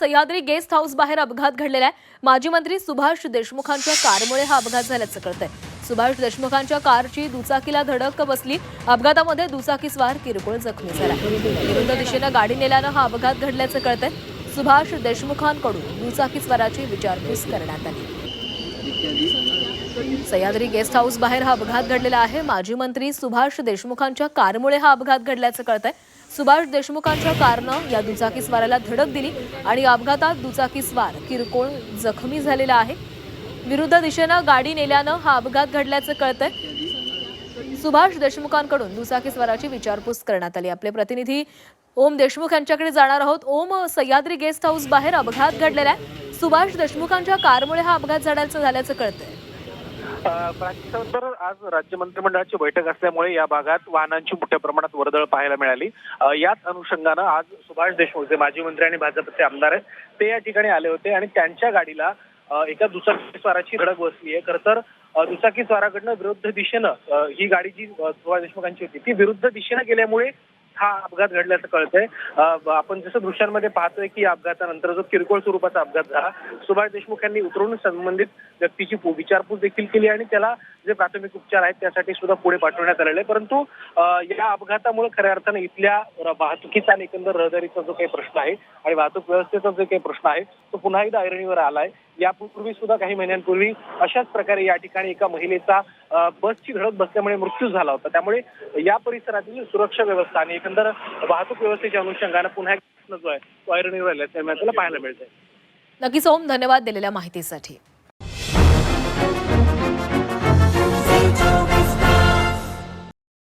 Sahyadri guest house बाहेर अपघात घडलेला आहे। माजी मंत्री सुभाष देशमुखांच्या कारमुळे हा अपघात झाल्याचं कळतंय। सुभाष देशमुखांच्या कारची दुचाकीला धडक बसली। अपघातामध्ये दुचाकीस्वार किरकोळ जखमी झाला। विरुद्ध दिशेनं गाडी नेल्यानं हा अपघात घडल्याचं कळतंय। सुभाष देशमुखांकडून दुचाकीस्वाराची विचारपूस करण्यात आली। सह्याद्री गेस्ट हाऊस बाहेर हा अपघात घडलेला आहे। माजी मंत्री सुभाष देशमुखांच्या कारमुळे हा अपघात घडल्याचं कळतंय। सुभाष देशमुखांच्या कारनं या दुचाकीस्वाराला धडक दिली आणि अपघातात दुचाकीस्वार किरकोळ जखमी झालेला आहे। विरुद्ध दिशेनं गाडी नेल्यानं हा अपघात घडल्याचं कळतंय। सुभाष देशमुखांकडून दुचाकीस्वाराची विचारपूस करण्यात आली। आपले प्रतिनिधी ओम देशमुख यांच्याकडे जाणार आहोत। ओम, सह्याद्री गेस्ट हाऊस बाहेर अपघात घडलेला आहे। सुभाष देशमुखांच्या कारमुळे हा अपघात झाल्याचं कळतंय। प्रांतानंतर आज राज्य मंत्रिमंडळाची बैठक असल्यामुळे या भागात वाहनांची मोठ्या प्रमाणात वर्दळ पाहायला मिळाली। याच अनुषंगानं आज सुभाष देशमुख जे माजी मंत्री आणि भाजपचे आमदार आहेत ते या ठिकाणी आले होते आणि त्यांच्या गाडीला एका दुचाकीस्वाराची धडक बसली आहे। खरं तर दुचाकीस्वाराकडनं विरुद्ध दिशेनं ही गाडी जी सुभाष देशमुखांची होती ती विरुद्ध दिशेनं गेल्यामुळे हा अपघात घडल्याचं कळतंय। आपण जसं दृश्यांमध्ये पाहतोय की अपघातानंतर जो किरकोळ स्वरूपाचा अपघात झाला, सुभाष देशमुख यांनी उतरून संबंधित व्यक्तीची विचारपूस देखील केली आणि त्याला जे प्राथमिक उपचार आहेत त्यासाठी सुद्धा पुढे पाठवण्यात आलेले आहे। परंतु या अपघातामुळे खऱ्या अर्थानं इथल्या वाहतुकीचा आणि एकंदर रहदारीचा जो काही प्रश्न आहे आणि वाहतूक व्यवस्थेचा जो काही प्रश्न आहे तो पुन्हा एकदा ऐरणीवर आलाय। यापूर्वी सुद्धा काही महिन्यांपूर्वी अशाच प्रकारे या ठिकाणी एका महिलेचा बसची धडक बसल्यामुळे मृत्यू झाला होता। त्यामुळे या परिसरातील सुरक्षा व्यवस्था आणि एकंदर वाहतूक व्यवस्थेच्या अनुषंगाने पुन्हा एक प्रश्न जो आहे तो ऐरणीवर आल्याचं पाहायला मिळतंय। नक्कीच ओम, धन्यवाद दिलेल्या माहितीसाठी।